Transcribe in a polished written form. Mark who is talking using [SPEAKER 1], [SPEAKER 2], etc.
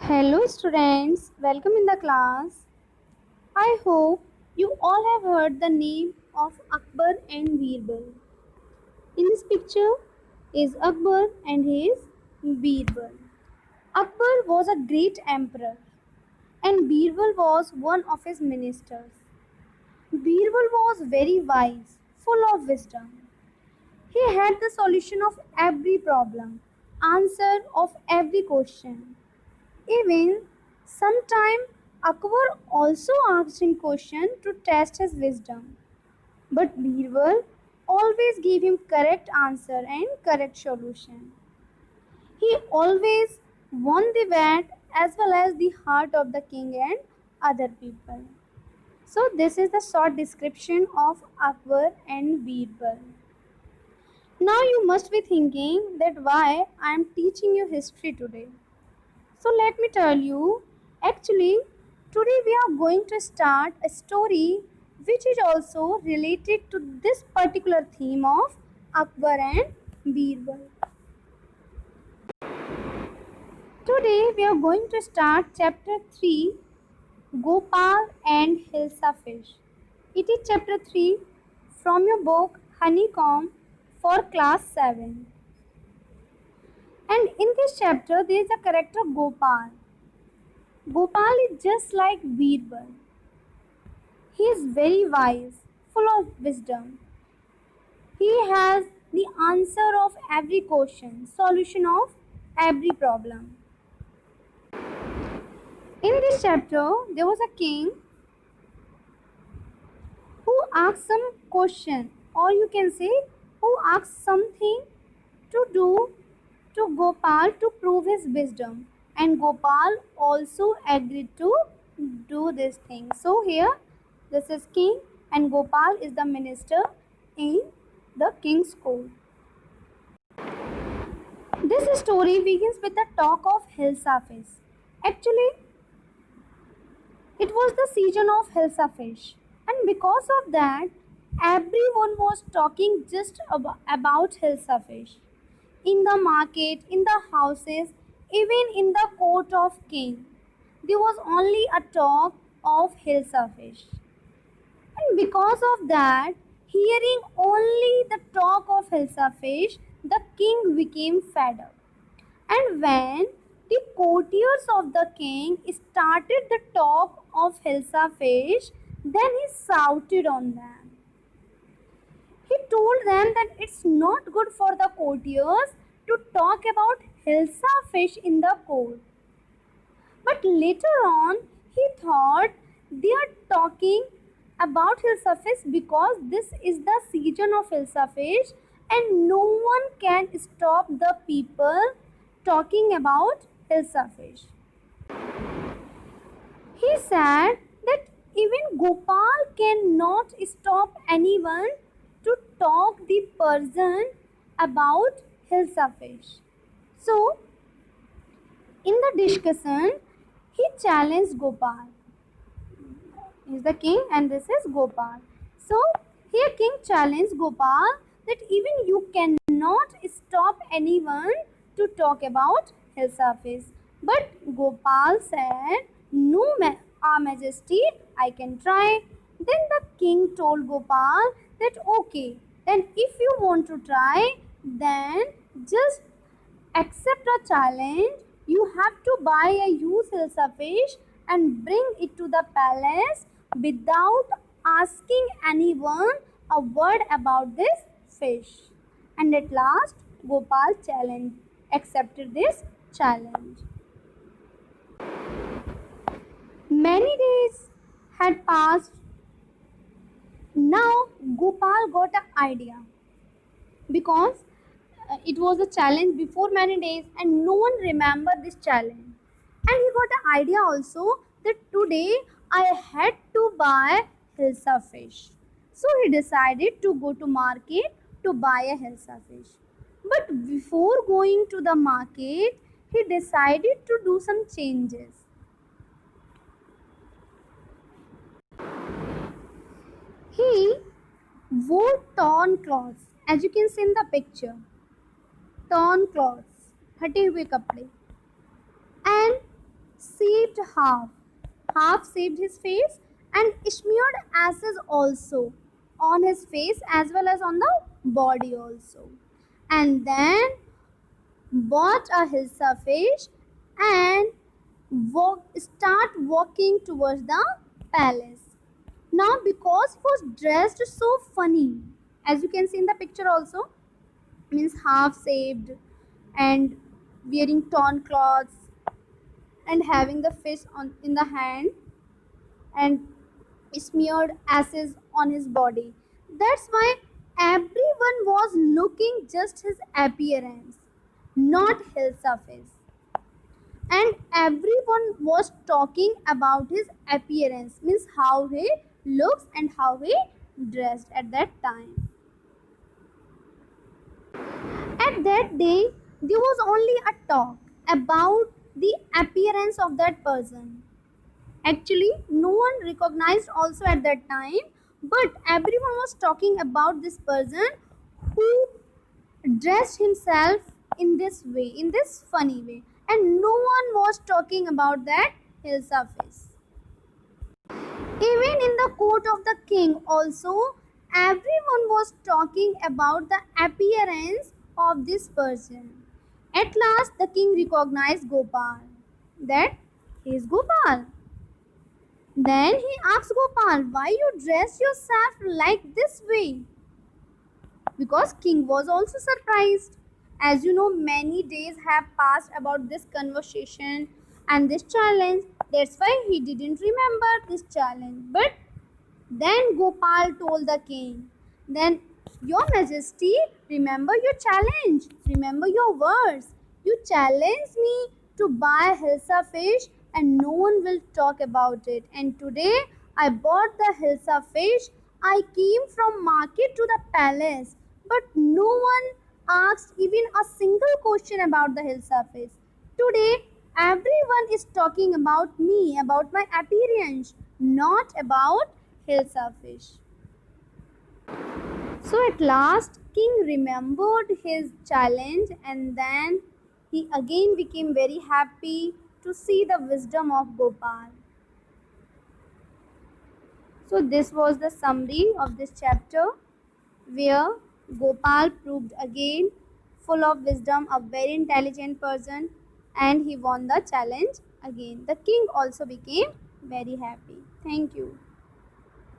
[SPEAKER 1] Hello students, welcome in the class. I hope you all have heard the name of Akbar and Birbal. In this picture is Akbar and his Birbal. Akbar was a great emperor and Birbal was one of his ministers. Birbal was very wise, full of wisdom. He had the solution of every problem, answer of every question. Even sometime Akbar also asked him questions to test his wisdom. But Birbal always gave him correct answer and correct solution. He always won the bet as well as the heart of the king and other people. So this is the short description of Akbar and Birbal. Now you must be thinking that why I am teaching you history today. So let me tell you, actually, today we are going to start a story which is also related to this particular theme of Akbar and Birbal. Today we are going to start chapter 3, Gopal and Hilsa Fish. It is chapter 3 from your book Honeycomb for class 7. And in this chapter there is a character Gopal. Gopal is just like Birbal. He is very wise, full of wisdom. He has the answer of every question, solution of every problem. In this chapter, there was a king who asked some question, or you can say who asked something to do to Gopal to prove his wisdom. And Gopal also agreed to do this thing. So here, this is king and Gopal is the minister in the king's court. This story begins with the talk of Hilsa fish. Actually, it was the season of Hilsa fish, and because of that, everyone was talking just about Hilsa fish. In the market, in the houses, even in the court of king, there was only a talk of Hilsa fish. And because of that, hearing only the talk of Hilsa fish, the king became fed up. And when the courtiers of the king started the talk of Hilsa fish, then he shouted on them. He told them that it's not good for the courtiers to talk about Hilsa fish in the court. But later on, he thought they are talking about Hilsa fish because this is the season of Hilsa fish and no one can stop the people talking about Hilsa fish. He said that even Gopal cannot stop anyone to talk the person about Hilsa fish. So, in the discussion, he challenged Gopal. He is the king and this is Gopal. So, here king challenged Gopal that even you cannot stop anyone to talk about Hilsa fish. But Gopal said, no, Majesty, I can try. Then the king told Gopal that okay, then if you want to try, then just accept a challenge. You have to buy a huge Hilsa fish and bring it to the palace without asking anyone a word about this fish. And at last, Gopal accepted this challenge. Many days had passed. Now Gopal got an idea because it was a challenge before many days and no one remembered this challenge. And he got an idea also that today I had to buy Hilsa fish. So he decided to go to market to buy a Hilsa fish. But before going to the market, he decided to do some changes. He wore torn clothes, as you can see in the picture. Torn clothes, फटे हुए कपड़े, and shaved half shaved his face and smeared ashes also on his face as well as on the body also. And then bought a hilsa fish and start walking towards the palace. Now because he was dressed so funny, as you can see in the picture also, means half shaved and wearing torn clothes and having the fish in the hand and smeared ashes on his body. That's why everyone was looking just his appearance, not his surface. And everyone was talking about his appearance, means how he looks and how he dressed at that time. At that day, there was only a talk about the appearance of that person. Actually, no one recognized also at that time, but everyone was talking about this person who dressed himself in this way, in this funny way, and no one was talking about that Hilsa face. Even in the court of the king, also, everyone was talking about the appearance of this person. At last, the king recognized Gopal, that he is Gopal. Then he asked Gopal, why you dress yourself like this way? Because king was also surprised. As you know, many days have passed about this conversation and this challenge. That's why he didn't remember this challenge. But then Gopal told the king, then your majesty, remember your challenge, remember your words. You challenged me to buy Hilsa fish and no one will talk about it. And today I bought the Hilsa fish. I came from market to the palace, but no one asked even a single question about the Hilsa fish. Today everyone is talking about me, about my appearance, not about Hilsa fish. So at last, king remembered his challenge and then he again became very happy to see the wisdom of Gopal. So this was the summary of this chapter where Gopal proved again full of wisdom, a very intelligent person, and he won the challenge again. The king also became very happy. Thank you.